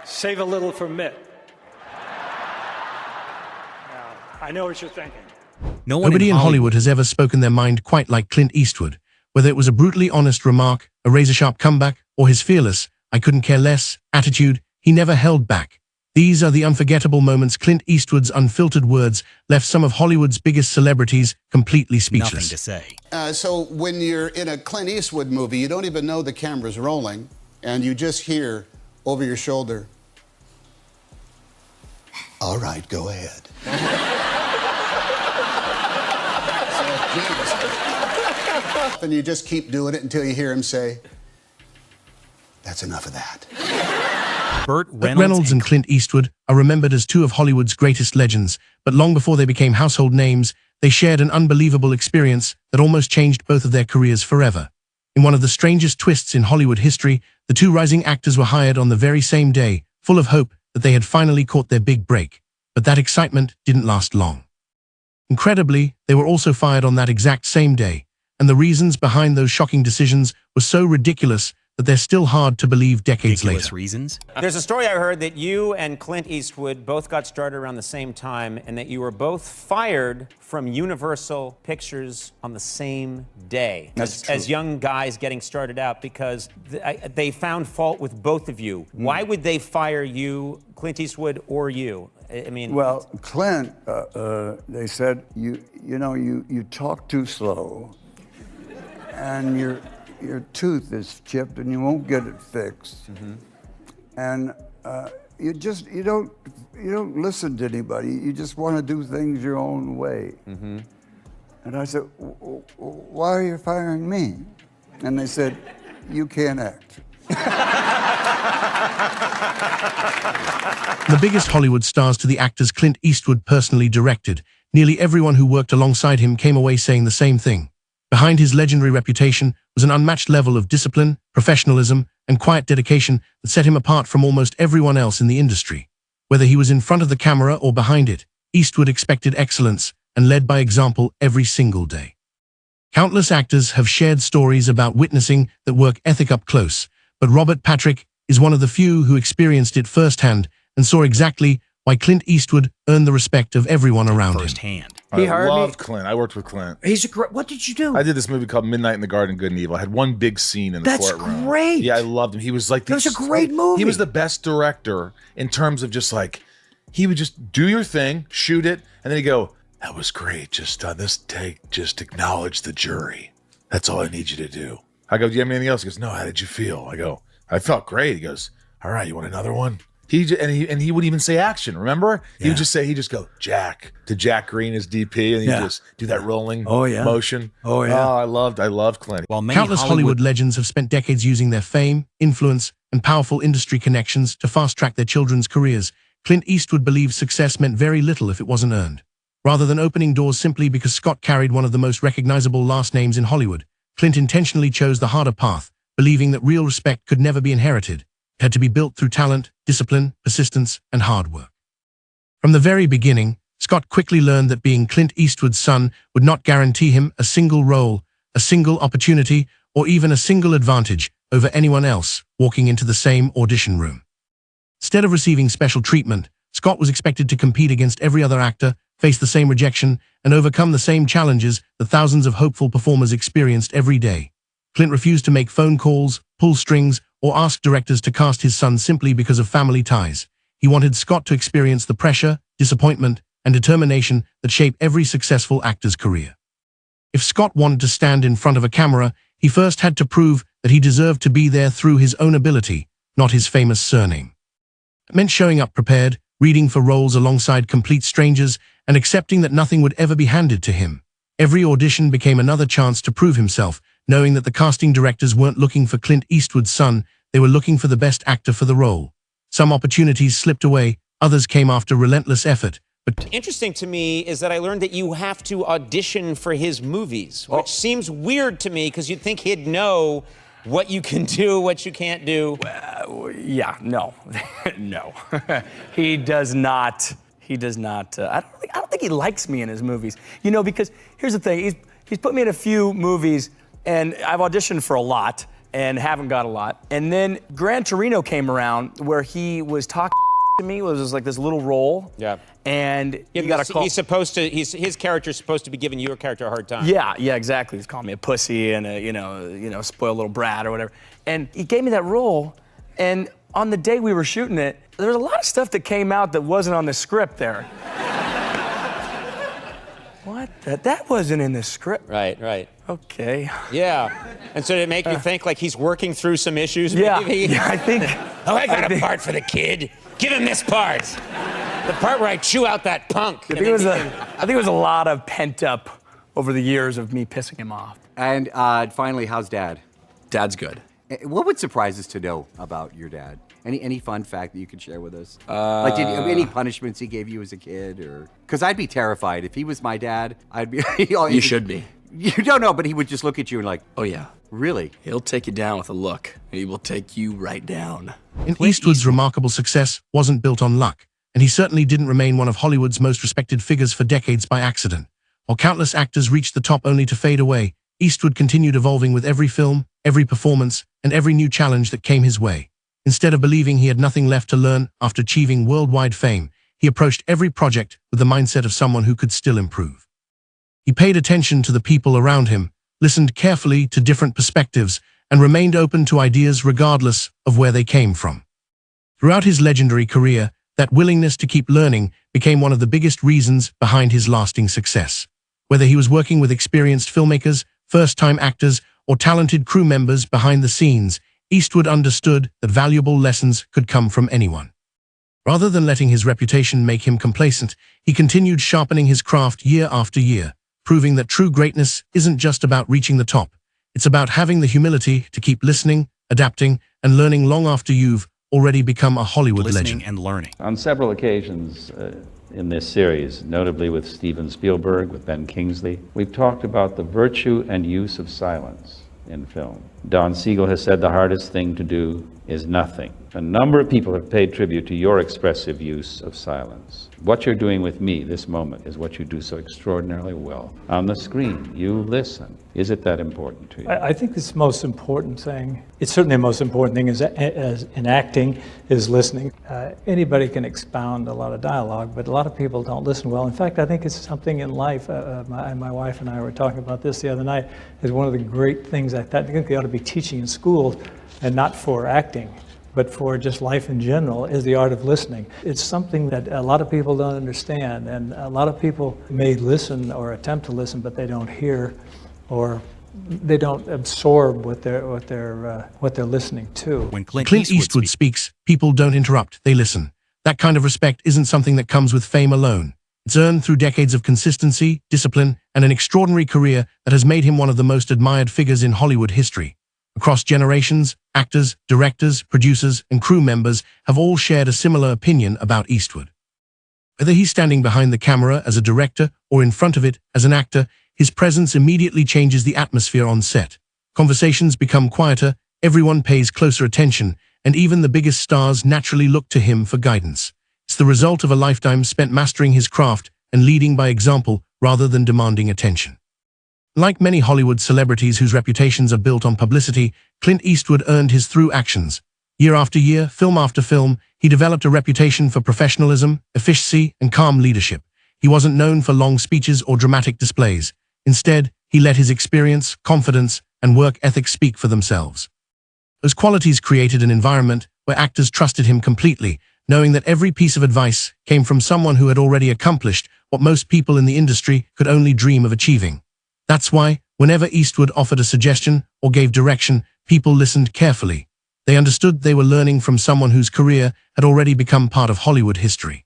Save a little for Mitt. Now, I know what you're thinking. Nobody in Hollywood has ever spoken their mind quite like Clint Eastwood, whether it was a brutally honest remark, a razor-sharp comeback, or his fearless, I couldn't care less, attitude. He never held back. These are the unforgettable moments. Clint Eastwood's unfiltered words left some of Hollywood's biggest celebrities completely speechless. Nothing to say. So when you're in a Clint Eastwood movie, you don't even know the camera's rolling, and you just hear over your shoulder, "All right, go ahead." And you just keep doing it until you hear him say, "That's enough of that." Burt Reynolds and Clint Eastwood are remembered as two of Hollywood's greatest legends, but long before they became household names, they shared an unbelievable experience that almost changed both of their careers forever. In one of the strangest twists in Hollywood history, the two rising actors were hired on the very same day, full of hope that they had finally caught their big break. But that excitement didn't last long. Incredibly, they were also fired on that exact same day, and the reasons behind those shocking decisions were so ridiculous that they're still hard to believe decades later. Reasons? There's a story I heard that you and Clint Eastwood both got started around the same time and that you were both fired from Universal Pictures on the same day. That's true. As young guys getting started out because they found fault with both of you. Why would they fire you, Clint Eastwood, or you? I mean... Well, Clint, they said, you talk too slow, and your tooth is chipped and you won't get it fixed. And you don't listen to anybody. You just want to do things your own way. And I said, why are you firing me? And they said, you can't act. The biggest Hollywood stars to the actors Clint Eastwood personally directed, nearly everyone who worked alongside him came away saying the same thing. Behind his legendary reputation was an unmatched level of discipline, professionalism, and quiet dedication that set him apart from almost everyone else in the industry. Whether he was in front of the camera or behind it, Eastwood expected excellence and led by example every single day. Countless actors have shared stories about witnessing that work ethic up close, but Robert Patrick is one of the few who experienced it firsthand and saw exactly why Clint Eastwood earned the respect of everyone around him. Firsthand. I loved Clint. I worked with Clint. He's a great. What did you do? I did this movie called Midnight in the Garden, Good and Evil. I had one big scene in the courtroom. That's great. Yeah, I loved him. He was like, that was a great movie. He was the best director in terms of just like, he would just do your thing, shoot it, and then he'd go, "That was great. Just on this take, just acknowledge the jury. That's all I need you to do." I go, "Do you have anything else?" He goes, "No, how did you feel?" I go, "I felt great." He goes, "All right, you want another one?" He wouldn't even say action. Remember? He would just say, he'd just go, "Jack," to Jack Green, his DP, and he'd just do that rolling motion. Oh, yeah. Oh, I loved Clint. While many Countless Hollywood legends have spent decades using their fame, influence, and powerful industry connections to fast-track their children's careers, Clint Eastwood believed success meant very little if it wasn't earned. Rather than opening doors simply because Scott carried one of the most recognizable last names in Hollywood, Clint intentionally chose the harder path, believing that real respect could never be inherited. It had to be built through talent, discipline, persistence, and hard work. From the very beginning, Scott quickly learned that being Clint Eastwood's son would not guarantee him a single role, a single opportunity, or even a single advantage over anyone else walking into the same audition room. Instead of receiving special treatment, Scott was expected to compete against every other actor, face the same rejection, and overcome the same challenges that thousands of hopeful performers experienced every day. Clint refused to make phone calls, pull strings, or ask directors to cast his son simply because of family ties. He wanted Scott to experience the pressure, disappointment, and determination that shape every successful actor's career. If Scott wanted to stand in front of a camera, he first had to prove that he deserved to be there through his own ability, not his famous surname. It meant showing up prepared, reading for roles alongside complete strangers, and accepting that nothing would ever be handed to him. Every audition became another chance to prove himself, knowing that the casting directors weren't looking for Clint Eastwood's son, they were looking for the best actor for the role. Some opportunities slipped away, others came after relentless effort. But interesting to me is that I learned that you have to audition for his movies, which seems weird to me because you'd think he'd know what you can do, what you can't do. Yeah, no, no. He does not. He does not. I don't think he likes me in his movies. Because here's the thing. He's put me in a few movies, and I've auditioned for a lot. and haven't got a lot. And then Gran Torino came around where he was talking to me. It was like this little role. Yeah. And he got a call. His character's supposed to be giving your character a hard time. Yeah, exactly. He's calling me a pussy and a spoiled little brat or whatever. And he gave me that role, and on the day we were shooting it, there was a lot of stuff that came out that wasn't on the script there. What? That wasn't in the script. Right. Okay. Yeah. And so did it make you think like he's working through some issues? Yeah, Maybe? yeah, I think. Oh, I got a part for the kid. Give him this part. The part where I chew out that punk. I think it was a lot of pent up over the years of me pissing him off. And finally, how's Dad? Dad's good. What would surprise us to know about your dad? Any fun fact that you could share with us? Like, any punishments he gave you as a kid, or? Because I'd be terrified if he was my dad. I'd be. You should be. You don't know, but he would just look at you and like, Oh yeah. really? He'll take you down with a look. He will take you right down. And Eastwood's remarkable success wasn't built on luck, and he certainly didn't remain one of Hollywood's most respected figures for decades by accident. While countless actors reached the top only to fade away, Eastwood continued evolving with every film, every performance, and every new challenge that came his way. Instead of believing he had nothing left to learn after achieving worldwide fame, he approached every project with the mindset of someone who could still improve. He paid attention to the people around him, listened carefully to different perspectives, and remained open to ideas regardless of where they came from. Throughout his legendary career, that willingness to keep learning became one of the biggest reasons behind his lasting success. Whether he was working with experienced filmmakers, first-time actors, or talented crew members behind the scenes, Eastwood understood that valuable lessons could come from anyone. Rather than letting his reputation make him complacent, he continued sharpening his craft year after year, proving that true greatness isn't just about reaching the top. It's about having the humility to keep listening, adapting, and learning long after you've already become a Hollywood legend. Listening and learning. On several occasions in this series, notably with Steven Spielberg, with Ben Kingsley, we've talked about the virtue and use of silence in film. Don Siegel has said the hardest thing to do is nothing. A number of people have paid tribute to your expressive use of silence. What you're doing with me this moment is what you do so extraordinarily well. On the screen, you listen. Is it that important to you? I think the most important thing, it's certainly the most important thing as in acting, is listening. Anybody can expound a lot of dialogue, but a lot of people don't listen well. In fact, I think it's something in life, my wife and I were talking about this the other night, is one of the great things I think they ought to be teaching in schools, and not for acting, but for just life in general, is the art of listening. It's something that a lot of people don't understand, and a lot of people may listen or attempt to listen, but they don't hear, or they don't absorb what they're listening to. When Clint Eastwood speaks, people don't interrupt, they listen. That kind of respect isn't something that comes with fame alone. It's earned through decades of consistency, discipline, and an extraordinary career that has made him one of the most admired figures in Hollywood history. Across generations, actors, directors, producers, and crew members have all shared a similar opinion about Eastwood. Whether he's standing behind the camera as a director or in front of it as an actor, his presence immediately changes the atmosphere on set. Conversations become quieter, everyone pays closer attention, and even the biggest stars naturally look to him for guidance. It's the result of a lifetime spent mastering his craft and leading by example rather than demanding attention. Like many Hollywood celebrities whose reputations are built on publicity, Clint Eastwood earned his through actions. Year after year, film after film, he developed a reputation for professionalism, efficiency, and calm leadership. He wasn't known for long speeches or dramatic displays. Instead, he let his experience, confidence, and work ethic speak for themselves. Those qualities created an environment where actors trusted him completely, knowing that every piece of advice came from someone who had already accomplished what most people in the industry could only dream of achieving. That's why, whenever Eastwood offered a suggestion or gave direction, people listened carefully. They understood they were learning from someone whose career had already become part of Hollywood history.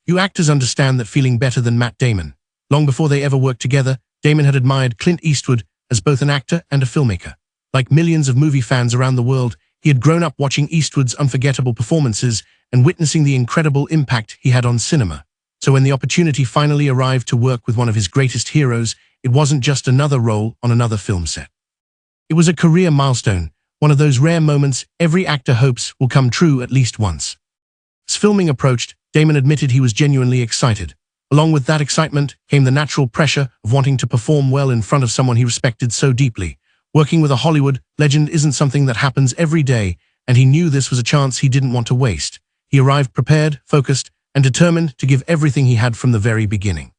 You actors understand that feeling better than Matt Damon. Long before they ever worked together, Damon had admired Clint Eastwood as both an actor and a filmmaker. Like millions of movie fans around the world, he had grown up watching Eastwood's unforgettable performances and witnessing the incredible impact he had on cinema. So when the opportunity finally arrived to work with one of his greatest heroes, it wasn't just another role on another film set. It was a career milestone, one of those rare moments every actor hopes will come true at least once. As filming approached, Damon admitted he was genuinely excited. Along with that excitement came the natural pressure of wanting to perform well in front of someone he respected so deeply. Working with a Hollywood legend isn't something that happens every day, and he knew this was a chance he didn't want to waste. He arrived prepared, focused, and determined to give everything he had from the very beginning.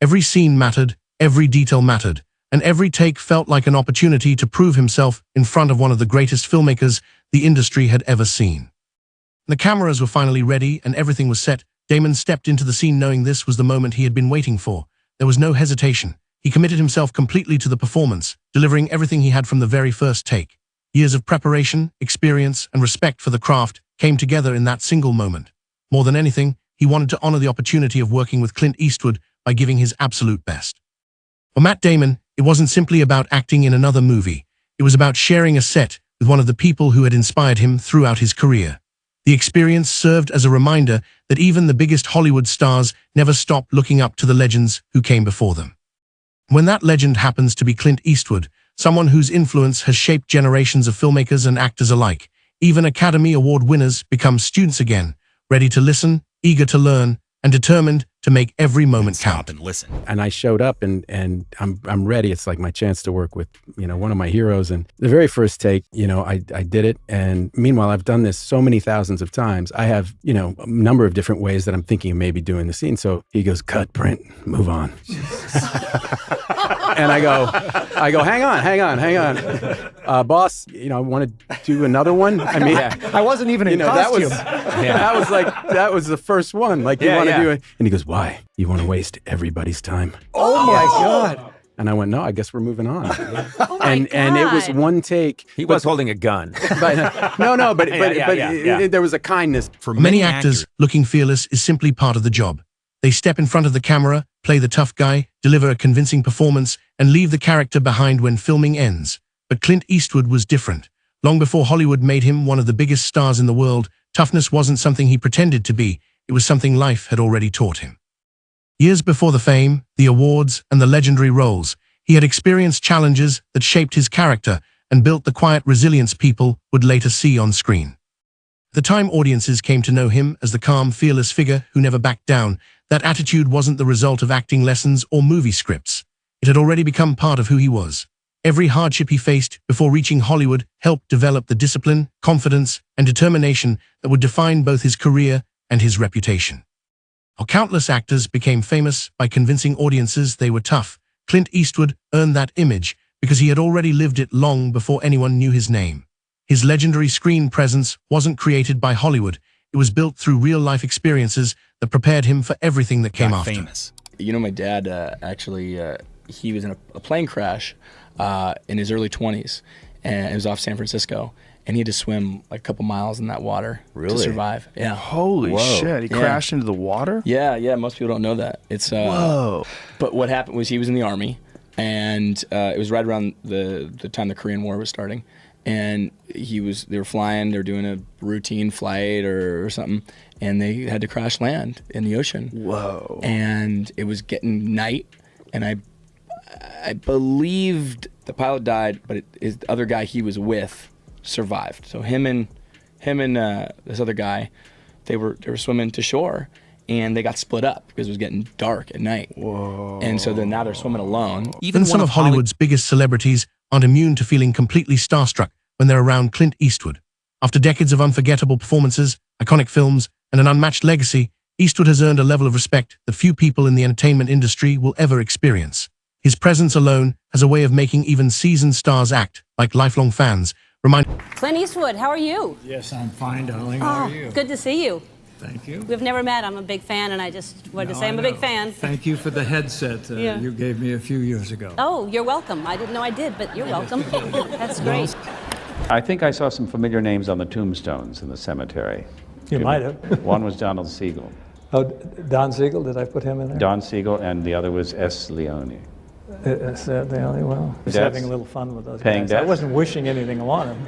Every scene mattered, every detail mattered, and every take felt like an opportunity to prove himself in front of one of the greatest filmmakers the industry had ever seen. The cameras were finally ready and everything was set. Damon stepped into the scene knowing this was the moment he had been waiting for. There was no hesitation. He committed himself completely to the performance, delivering everything he had from the very first take. Years of preparation, experience, and respect for the craft came together in that single moment. More than anything, he wanted to honor the opportunity of working with Clint Eastwood by giving his absolute best. For Matt Damon, it wasn't simply about acting in another movie. It was about sharing a set with one of the people who had inspired him throughout his career. The experience served as a reminder that even the biggest Hollywood stars never stop looking up to the legends who came before them. When that legend happens to be Clint Eastwood, someone whose influence has shaped generations of filmmakers and actors alike, even Academy Award winners become students again, ready to listen, eager to learn, and determined to make every moment count. And listen. And I showed up and I'm ready. It's like my chance to work with, one of my heroes. And the very first take, I did it. And meanwhile, I've done this so many thousands of times. I have, a number of different ways that I'm thinking of maybe doing the scene. So he goes, cut, print, move on. And I go, hang on. Boss, I want to do another one. I mean, I wasn't even in costume. That was the first one. Like, you want to do it. And he goes, why? You want to waste everybody's time? Oh my God. And I went, no, I guess we're moving on. And it was one take. He was holding a gun. But there was a kindness. For Many actors, looking fearless is simply part of the job. They step in front of the camera, play the tough guy, deliver a convincing performance, and leave the character behind when filming ends. But Clint Eastwood was different. Long before Hollywood made him one of the biggest stars in the world, toughness wasn't something he pretended to be. It was something life had already taught him. Years before the fame, the awards, and the legendary roles, he had experienced challenges that shaped his character and built the quiet resilience people would later see on screen. At the time audiences came to know him as the calm, fearless figure who never backed down, that attitude wasn't the result of acting lessons or movie scripts. It had already become part of who he was. Every hardship he faced before reaching Hollywood helped develop the discipline, confidence, and determination that would define both his career and his reputation. While countless actors became famous by convincing audiences they were tough, Clint Eastwood earned that image because he had already lived it long before anyone knew his name. His legendary screen presence wasn't created by Hollywood. It was built through real-life experiences that prepared him for everything that came after. Famous. My dad actually, he was in a plane crash in his early 20s, and it was off San Francisco. And he had to swim like a couple miles in that water to survive. Yeah. Holy shit! He crashed into the water. Yeah. Most people don't know that. It's whoa. But what happened was he was in the Army, and it was right around the time the Korean War was starting, and they were flying. They were doing a routine flight or something, and they had to crash land in the ocean. Whoa. And it was getting night, and I believed the pilot died, but the other guy he was with survived. So him and this other guy, they were swimming to shore, and they got split up because it was getting dark at night. Whoa. And so then now they're swimming alone. Even some of Hollywood's biggest celebrities aren't immune to feeling completely starstruck when they're around Clint Eastwood. After decades of unforgettable performances, iconic films, and an unmatched legacy, Eastwood has earned a level of respect that few people in the entertainment industry will ever experience. His presence alone has a way of making even seasoned stars act like lifelong fans. Clint Eastwood, how are you? Yes, I'm fine, darling. How are you? Good to see you. Thank you. We've never met. I'm a big fan, and I just wanted to say I'm a big fan. Thank you for the headset you gave me a few years ago. Oh, you're welcome. I didn't know I did, but you're welcome. That's great. I think I saw some familiar names on the tombstones in the cemetery. You might have. One was Donald Siegel. Oh, Don Siegel, did I put him in there? Don Siegel, and the other was S. Leone. That's the only one. I was having a little fun with those paying guys. debts? I wasn't wishing anything on him.